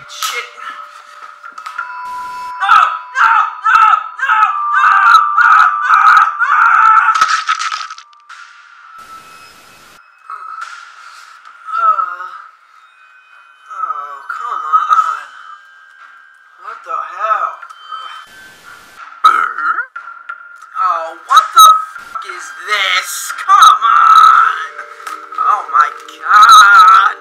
Shit. Oh, come on. What the hell? Oh, what the fuck is this? Come on! Oh my god!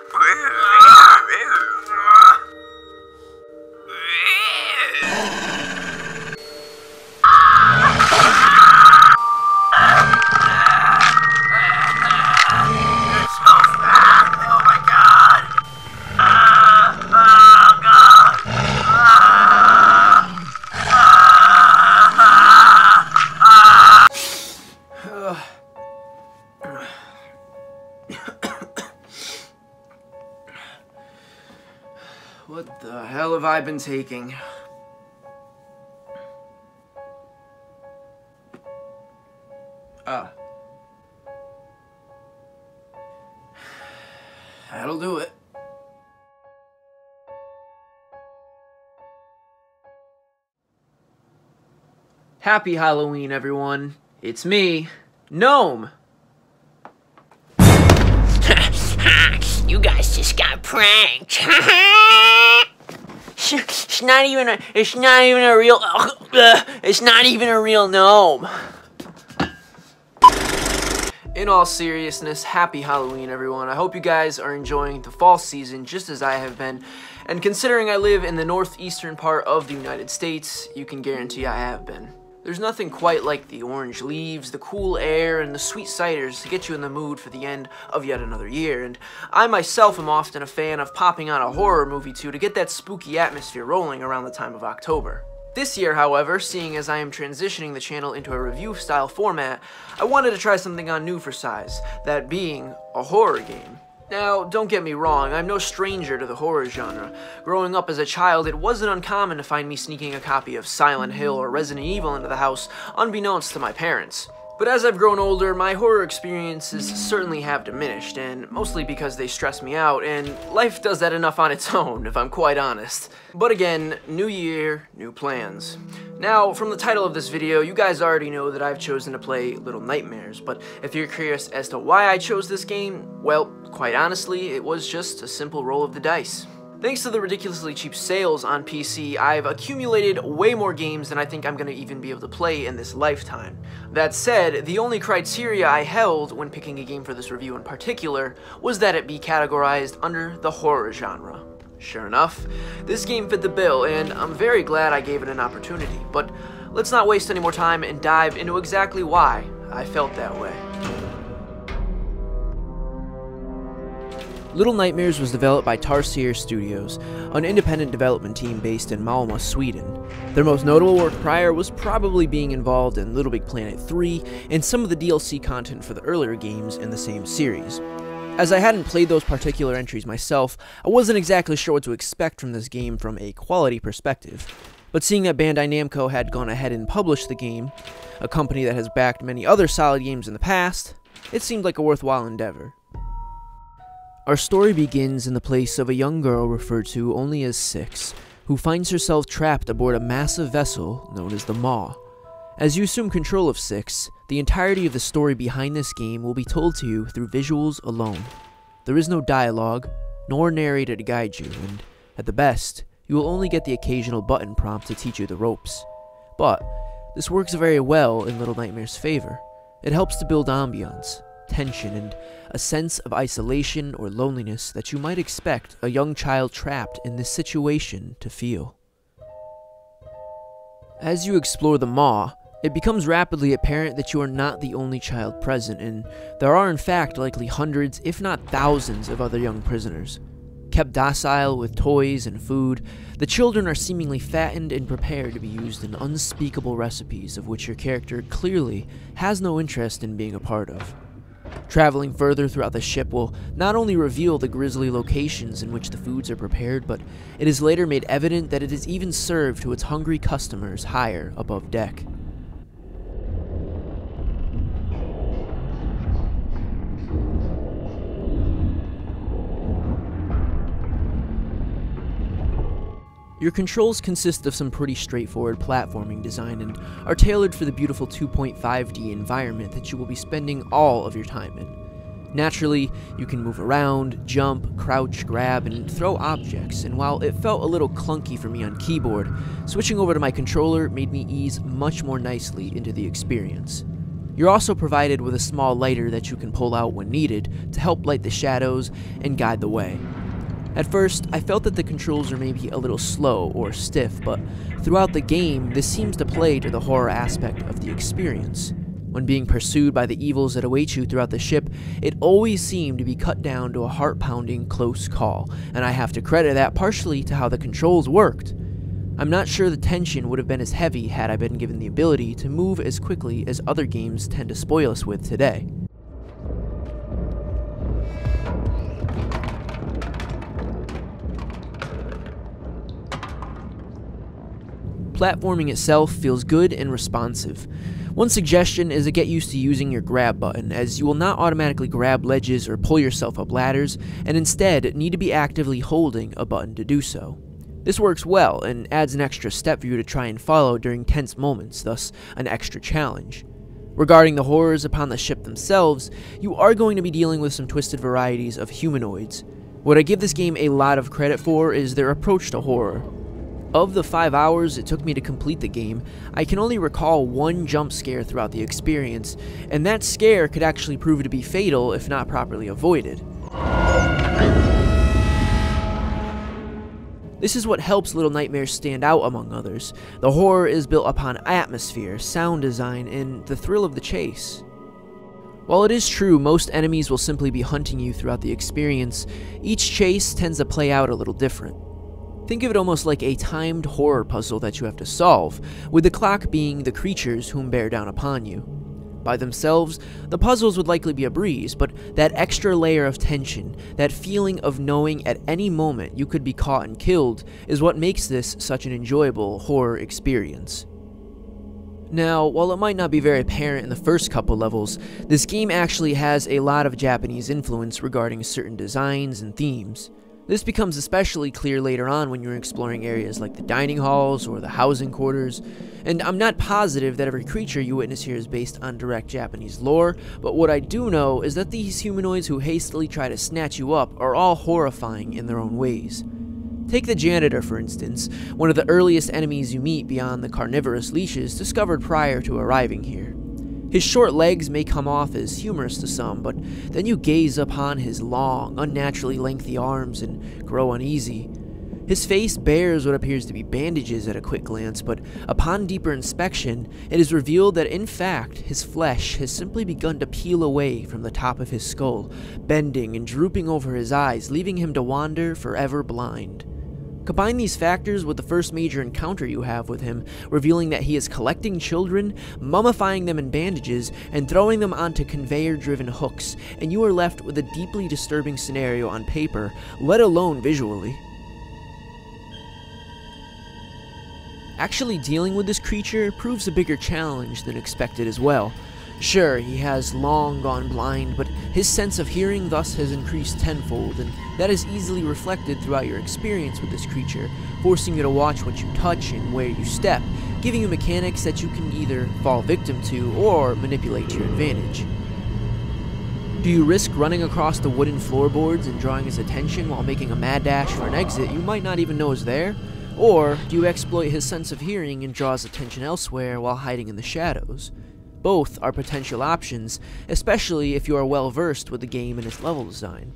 It smells bad! Oh my god! Oh god! What the hell have I been taking? That'll do it. Happy Halloween, everyone. It's me, Gnome. You guys just got pranked. It's not even a real gnome. In all seriousness, happy Halloween, everyone. I hope you guys are enjoying the fall season just as I have been. And considering I live in the northeastern part of the United States, you can guarantee I have been. There's nothing quite like the orange leaves, the cool air, and the sweet ciders to get you in the mood for the end of yet another year, and I myself am often a fan of popping on a horror movie too to get that spooky atmosphere rolling around the time of October. This year, however, seeing as I am transitioning the channel into a review-style format, I wanted to try something on new for size, that being a horror game. Now, don't get me wrong, I'm no stranger to the horror genre. Growing up as a child, it wasn't uncommon to find me sneaking a copy of Silent Hill or Resident Evil into the house, unbeknownst to my parents. But as I've grown older, my horror experiences certainly have diminished, and mostly because they stress me out, and life does that enough on its own, if I'm quite honest. But again, new year, new plans. Now, from the title of this video, you guys already know that I've chosen to play Little Nightmares, but if you're curious as to why I chose this game, well, quite honestly, it was just a simple roll of the dice. Thanks to the ridiculously cheap sales on PC, I've accumulated way more games than I think I'm going to even be able to play in this lifetime. That said, the only criteria I held when picking a game for this review in particular was that it be categorized under the horror genre. Sure enough, this game fit the bill, and I'm very glad I gave it an opportunity, but let's not waste any more time and dive into exactly why I felt that way. Little Nightmares was developed by Tarsier Studios, an independent development team based in Malmö, Sweden. Their most notable work prior was probably being involved in Little Big Planet 3 and some of the DLC content for the earlier games in the same series. As I hadn't played those particular entries myself, I wasn't exactly sure what to expect from this game from a quality perspective. But seeing that Bandai Namco had gone ahead and published the game, a company that has backed many other solid games in the past, it seemed like a worthwhile endeavor. Our story begins in the place of a young girl referred to only as Six, who finds herself trapped aboard a massive vessel known as the Maw. As you assume control of Six, the entirety of the story behind this game will be told to you through visuals alone. There is no dialogue, nor narrator to guide you, and at the best, you will only get the occasional button prompt to teach you the ropes. But this works very well in Little Nightmares' favor. It helps to build ambiance, tension, and a sense of isolation or loneliness that you might expect a young child trapped in this situation to feel. As you explore the Maw, it becomes rapidly apparent that you are not the only child present, and there are in fact likely hundreds, if not thousands, of other young prisoners. Kept docile with toys and food, the children are seemingly fattened and prepared to be used in unspeakable recipes of which your character clearly has no interest in being a part of. Traveling further throughout the ship will not only reveal the grisly locations in which the foods are prepared, but it is later made evident that it is even served to its hungry customers higher above deck. Your controls consist of some pretty straightforward platforming design and are tailored for the beautiful 2.5D environment that you will be spending all of your time in. Naturally, you can move around, jump, crouch, grab, and throw objects, and while it felt a little clunky for me on keyboard, switching over to my controller made me ease much more nicely into the experience. You're also provided with a small lighter that you can pull out when needed to help light the shadows and guide the way. At first, I felt that the controls were maybe a little slow or stiff, but throughout the game, this seems to play to the horror aspect of the experience. When being pursued by the evils that await you throughout the ship, it always seemed to be cut down to a heart-pounding close call, and I have to credit that partially to how the controls worked. I'm not sure the tension would have been as heavy had I been given the ability to move as quickly as other games tend to spoil us with today. Platforming itself feels good and responsive. One suggestion is to get used to using your grab button, as you will not automatically grab ledges or pull yourself up ladders, and instead need to be actively holding a button to do so. This works well and adds an extra step for you to try and follow during tense moments, thus an extra challenge. Regarding the horrors upon the ship themselves, you are going to be dealing with some twisted varieties of humanoids. What I give this game a lot of credit for is their approach to horror. Of the 5 hours it took me to complete the game, I can only recall one jump scare throughout the experience, and that scare could actually prove to be fatal if not properly avoided. This is what helps Little Nightmares stand out among others. The horror is built upon atmosphere, sound design, and the thrill of the chase. While it is true most enemies will simply be hunting you throughout the experience, each chase tends to play out a little different. Think of it almost like a timed horror puzzle that you have to solve, with the clock being the creatures whom bear down upon you. By themselves, the puzzles would likely be a breeze, but that extra layer of tension, that feeling of knowing at any moment you could be caught and killed, is what makes this such an enjoyable horror experience. Now, while it might not be very apparent in the first couple levels, this game actually has a lot of Japanese influence regarding certain designs and themes. This becomes especially clear later on when you're exploring areas like the dining halls or the housing quarters, and I'm not positive that every creature you witness here is based on direct Japanese lore, but what I do know is that these humanoids who hastily try to snatch you up are all horrifying in their own ways. Take the janitor, for instance, one of the earliest enemies you meet beyond the carnivorous leashes discovered prior to arriving here. His short legs may come off as humorous to some, but then you gaze upon his long, unnaturally lengthy arms and grow uneasy. His face bears what appears to be bandages at a quick glance, but upon deeper inspection, it is revealed that in fact, his flesh has simply begun to peel away from the top of his skull, bending and drooping over his eyes, leaving him to wander forever blind. Combine these factors with the first major encounter you have with him, revealing that he is collecting children, mummifying them in bandages, and throwing them onto conveyor-driven hooks, and you are left with a deeply disturbing scenario on paper, let alone visually. Actually dealing with this creature proves a bigger challenge than expected as well. Sure, he has long gone blind, but his sense of hearing thus has increased tenfold, and that is easily reflected throughout your experience with this creature, forcing you to watch what you touch and where you step, giving you mechanics that you can either fall victim to or manipulate to your advantage. Do you risk running across the wooden floorboards and drawing his attention while making a mad dash for an exit you might not even know is there? Or do you exploit his sense of hearing and draw his attention elsewhere while hiding in the shadows? Both are potential options, especially if you are well versed with the game and its level design.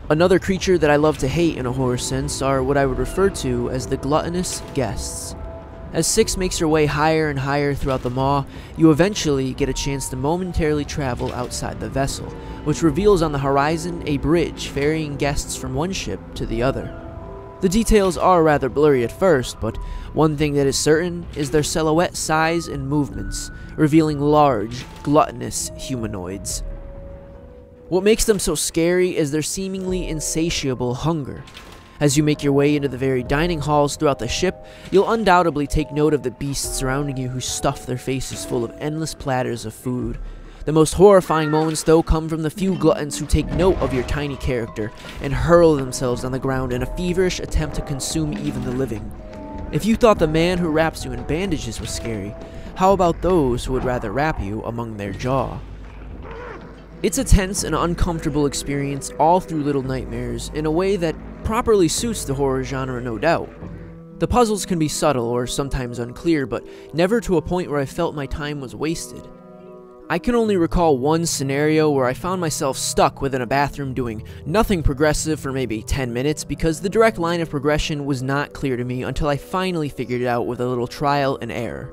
Another creature that I love to hate in a horror sense are what I would refer to as the gluttonous guests. As Six makes her way higher and higher throughout the maw, you eventually get a chance to momentarily travel outside the vessel, which reveals on the horizon a bridge ferrying guests from one ship to the other. The details are rather blurry at first, but one thing that is certain is their silhouette size and movements, revealing large, gluttonous humanoids. What makes them so scary is their seemingly insatiable hunger. As you make your way into the very dining halls throughout the ship, you'll undoubtedly take note of the beasts surrounding you who stuff their faces full of endless platters of food. The most horrifying moments, though, come from the few gluttons who take note of your tiny character and hurl themselves on the ground in a feverish attempt to consume even the living. If you thought the man who wraps you in bandages was scary, how about those who would rather wrap you among their jaw? It's a tense and uncomfortable experience all through Little Nightmares in a way that properly suits the horror genre, no doubt. The puzzles can be subtle or sometimes unclear, but never to a point where I felt my time was wasted. I can only recall one scenario where I found myself stuck within a bathroom doing nothing progressive for maybe 10 minutes because the direct line of progression was not clear to me until I finally figured it out with a little trial and error.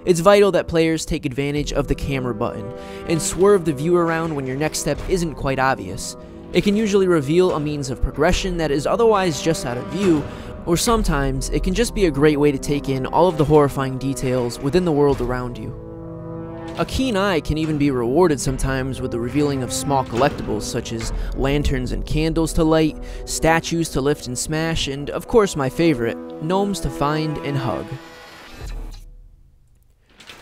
It's vital that players take advantage of the camera button and swerve the view around when your next step isn't quite obvious. It can usually reveal a means of progression that is otherwise just out of view, or sometimes it can just be a great way to take in all of the horrifying details within the world around you. A keen eye can even be rewarded sometimes with the revealing of small collectibles such as lanterns and candles to light, statues to lift and smash, and of course my favorite, gnomes to find and hug.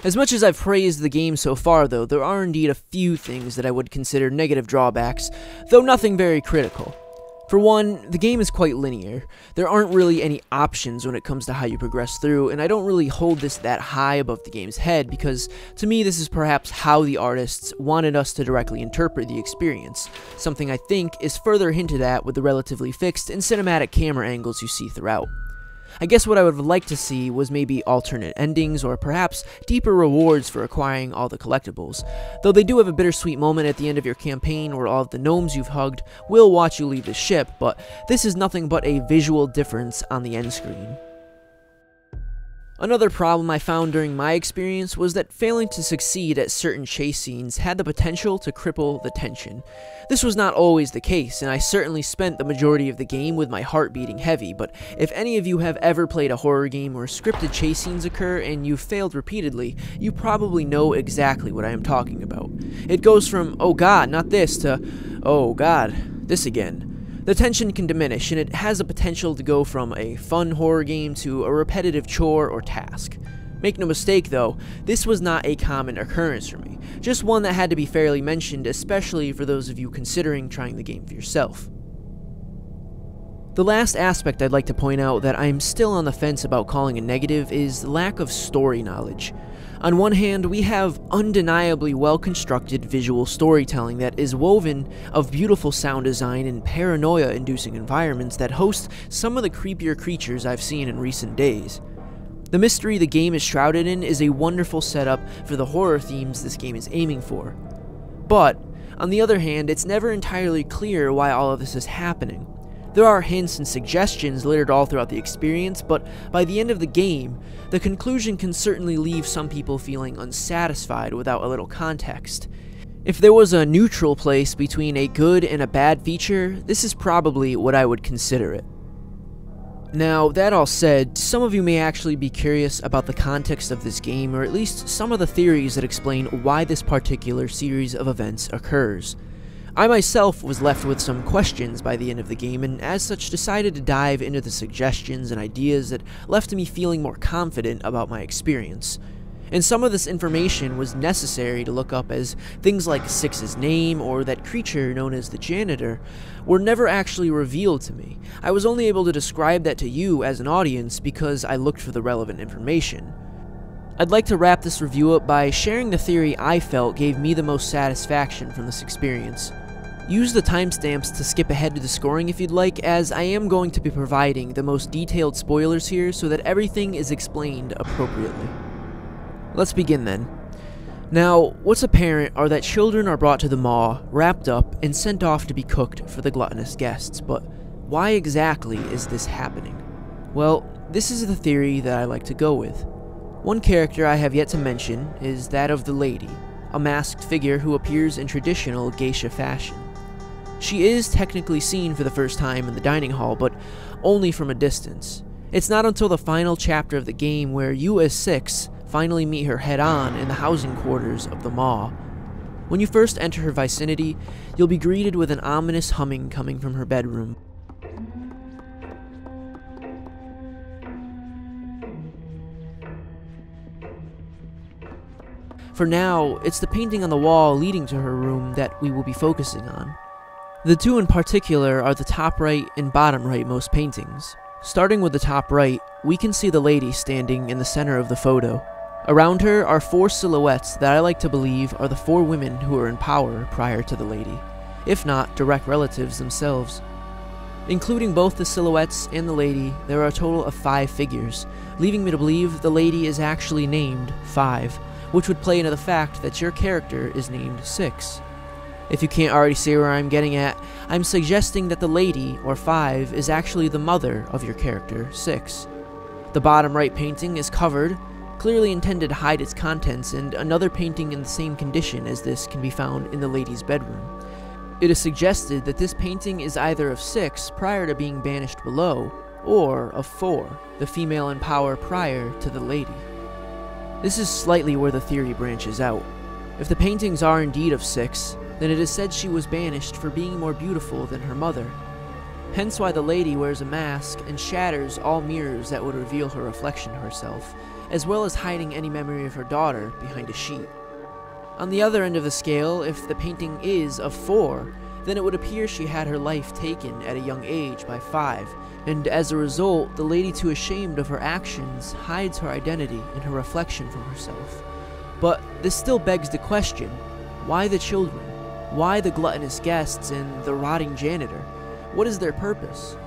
As much as I've praised the game so far, though, there are indeed a few things that I would consider negative drawbacks, though nothing very critical. For one, the game is quite linear. There aren't really any options when it comes to how you progress through, and I don't really hold this that high above the game's head because, to me, this is perhaps how the artists wanted us to directly interpret the experience, something I think is further hinted at with the relatively fixed and cinematic camera angles you see throughout. I guess what I would have liked to see was maybe alternate endings or perhaps deeper rewards for acquiring all the collectibles, though they do have a bittersweet moment at the end of your campaign where all of the gnomes you've hugged will watch you leave the ship, but this is nothing but a visual difference on the end screen. Another problem I found during my experience was that failing to succeed at certain chase scenes had the potential to cripple the tension. This was not always the case, and I certainly spent the majority of the game with my heart beating heavy, but if any of you have ever played a horror game where scripted chase scenes occur and you've failed repeatedly, you probably know exactly what I am talking about. It goes from, oh god, not this, to, oh god, this again. The tension can diminish, and it has the potential to go from a fun horror game to a repetitive chore or task. Make no mistake though, this was not a common occurrence for me, just one that had to be fairly mentioned, especially for those of you considering trying the game for yourself. The last aspect I'd like to point out that I'm still on the fence about calling a negative is lack of story knowledge. On one hand, we have undeniably well-constructed visual storytelling that is woven of beautiful sound design and paranoia-inducing environments that host some of the creepier creatures I've seen in recent days. The mystery the game is shrouded in is a wonderful setup for the horror themes this game is aiming for. But, on the other hand, it's never entirely clear why all of this is happening. There are hints and suggestions littered all throughout the experience, but by the end of the game, the conclusion can certainly leave some people feeling unsatisfied without a little context. If there was a neutral place between a good and a bad feature, this is probably what I would consider it. Now, that all said, some of you may actually be curious about the context of this game, or at least some of the theories that explain why this particular series of events occurs. I myself was left with some questions by the end of the game, and as such decided to dive into the suggestions and ideas that left me feeling more confident about my experience. And some of this information was necessary to look up, as things like Six's name or that creature known as the janitor were never actually revealed to me. I was only able to describe that to you as an audience because I looked for the relevant information. I'd like to wrap this review up by sharing the theory I felt gave me the most satisfaction from this experience. Use the timestamps to skip ahead to the scoring if you'd like, as I am going to be providing the most detailed spoilers here so that everything is explained appropriately. Let's begin then. Now, what's apparent are that children are brought to the maw, wrapped up, and sent off to be cooked for the gluttonous guests, but why exactly is this happening? Well, this is the theory that I like to go with. One character I have yet to mention is that of the lady, a masked figure who appears in traditional geisha fashion. She is technically seen for the first time in the dining hall, but only from a distance. It's not until the final chapter of the game where you as Six finally meet her head-on in the housing quarters of the maw. When you first enter her vicinity, you'll be greeted with an ominous humming coming from her bedroom. For now, it's the painting on the wall leading to her room that we will be focusing on. The two in particular are the top right and bottom right most paintings. Starting with the top right, we can see the lady standing in the center of the photo. Around her are 4 silhouettes that I like to believe are the 4 women who were in power prior to the lady, if not direct relatives themselves. Including both the silhouettes and the lady, there are a total of 5 figures, leaving me to believe the lady is actually named 5, which would play into the fact that your character is named 6. If you can't already see where I'm getting at, I'm suggesting that the lady, or 5, is actually the mother of your character, 6. The bottom right painting is covered, clearly intended to hide its contents, and another painting in the same condition as this can be found in the lady's bedroom. It is suggested that this painting is either of 6 prior to being banished below, or of 4, the female in power prior to the lady. This is slightly where the theory branches out. If the paintings are indeed of 6, then it is said she was banished for being more beautiful than her mother. Hence why the lady wears a mask and shatters all mirrors that would reveal her reflection herself, as well as hiding any memory of her daughter behind a sheet. On the other end of the scale, if the painting is of 4, then it would appear she had her life taken at a young age by 5, and as a result, the lady, too ashamed of her actions, hides her identity and her reflection from herself. But this still begs the question, why the children? Why the gluttonous guests and the rotting janitor? What is their purpose?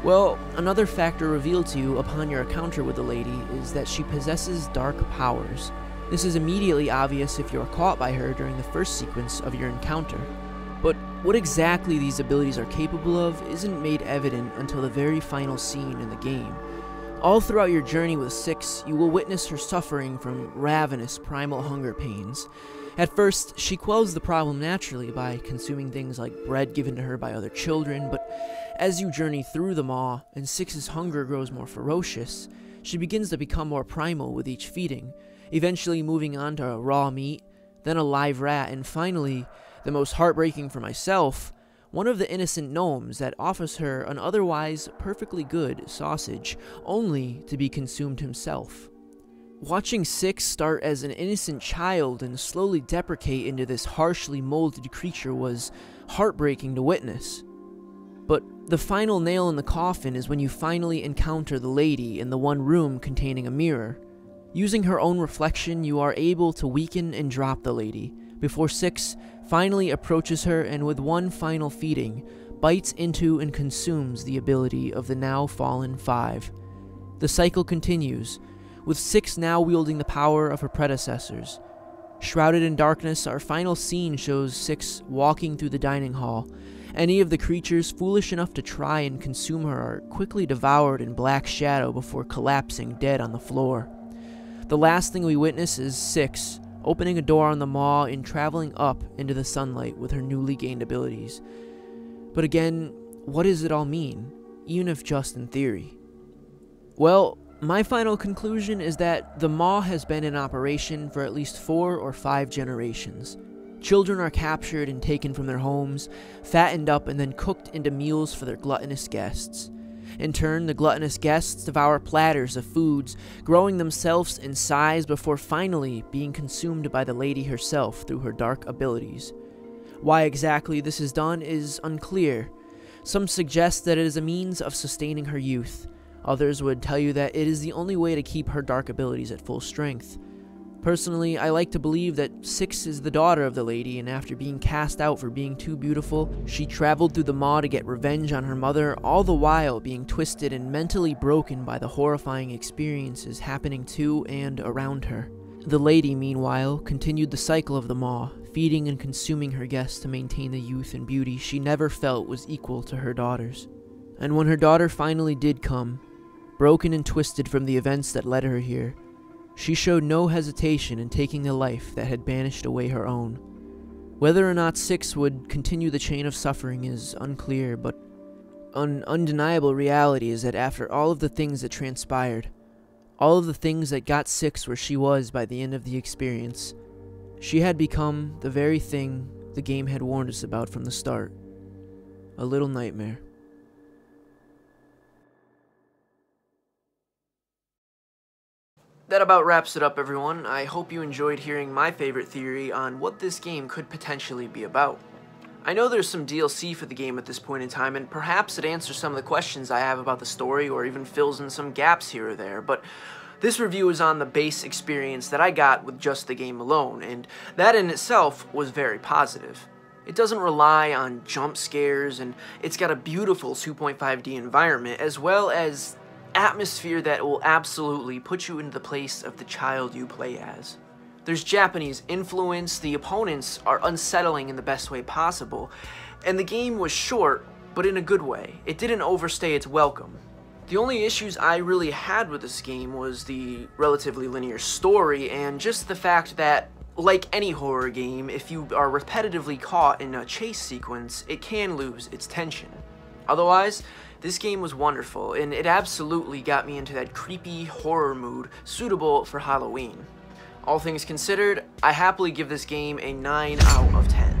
Well, another factor revealed to you upon your encounter with the lady is that she possesses dark powers. This is immediately obvious if you are caught by her during the first sequence of your encounter. But what exactly these abilities are capable of isn't made evident until the very final scene in the game. All throughout your journey with 6, you will witness her suffering from ravenous primal hunger pains. At first, she quells the problem naturally by consuming things like bread given to her by other children, but as you journey through the maw and 6's hunger grows more ferocious, she begins to become more primal with each feeding, eventually moving on to raw meat, then a live rat, and finally, the most heartbreaking for myself, one of the innocent gnomes that offers her an otherwise perfectly good sausage, only to be consumed himself. Watching 6 start as an innocent child and slowly deprecate into this harshly molded creature was heartbreaking to witness. But the final nail in the coffin is when you finally encounter the lady in the one room containing a mirror. Using her own reflection, you are able to weaken and drop the lady, before 6 finally approaches her and with one final feeding, bites into and consumes the ability of the now fallen 5. The cycle continues, with 6 now wielding the power of her predecessors. Shrouded in darkness, our final scene shows 6 walking through the dining hall. Any of the creatures foolish enough to try and consume her are quickly devoured in black shadow before collapsing dead on the floor. The last thing we witness is 6 opening a door on the maw and traveling up into the sunlight with her newly gained abilities. But again, what does it all mean, even if just in theory? Well, my final conclusion is that the maw has been in operation for at least 4 or 5 generations. Children are captured and taken from their homes, fattened up, and then cooked into meals for their gluttonous guests. In turn, the gluttonous guests devour platters of foods, growing themselves in size before finally being consumed by the lady herself through her dark abilities. Why exactly this is done is unclear. Some suggest that it is a means of sustaining her youth. Others would tell you that it is the only way to keep her dark abilities at full strength. Personally, I like to believe that 6 is the daughter of the lady, and after being cast out for being too beautiful, she traveled through the maw to get revenge on her mother, all the while being twisted and mentally broken by the horrifying experiences happening to and around her. The lady, meanwhile, continued the cycle of the maw, feeding and consuming her guests to maintain the youth and beauty she never felt was equal to her daughter's. And when her daughter finally did come, broken and twisted from the events that led her here, she showed no hesitation in taking the life that had banished away her own. Whether or not 6 would continue the chain of suffering is unclear, but an undeniable reality is that after all of the things that transpired, all of the things that got 6 where she was by the end of the experience, she had become the very thing the game had warned us about from the start. A little nightmare. that about wraps it up, everyone. I hope you enjoyed hearing my favorite theory on what this game could potentially be about. I know there's some DLC for the game at this point in time, and perhaps it answers some of the questions I have about the story or even fills in some gaps here or there, but this review is on the base experience that I got with just the game alone, and that in itself was very positive. It doesn't rely on jump scares, and it's got a beautiful 2.5D environment, as well as atmosphere that will absolutely put you into the place of the child you play as. There's Japanese influence, the opponents are unsettling in the best way possible, and the game was short, but in a good way. It didn't overstay its welcome. The only issues I really had with this game was the relatively linear story, and just the fact that, like any horror game, if you are repetitively caught in a chase sequence, it can lose its tension. Otherwise, this game was wonderful, and it absolutely got me into that creepy horror mood suitable for Halloween. All things considered, I happily give this game a 9 out of 10.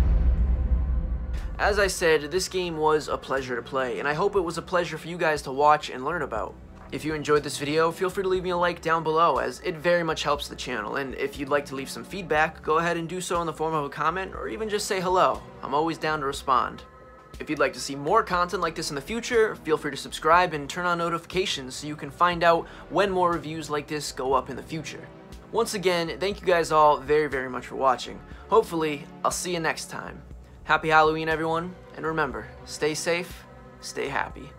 As I said, this game was a pleasure to play, and I hope it was a pleasure for you guys to watch and learn about. If you enjoyed this video, feel free to leave me a like down below, as it very much helps the channel, and if you'd like to leave some feedback, go ahead and do so in the form of a comment, or even just say hello. I'm always down to respond. If you'd like to see more content like this in the future, feel free to subscribe and turn on notifications so you can find out when more reviews like this go up in the future. Once again, thank you guys all very, very much for watching. Hopefully, I'll see you next time. Happy Halloween, everyone, and remember, stay safe, stay happy.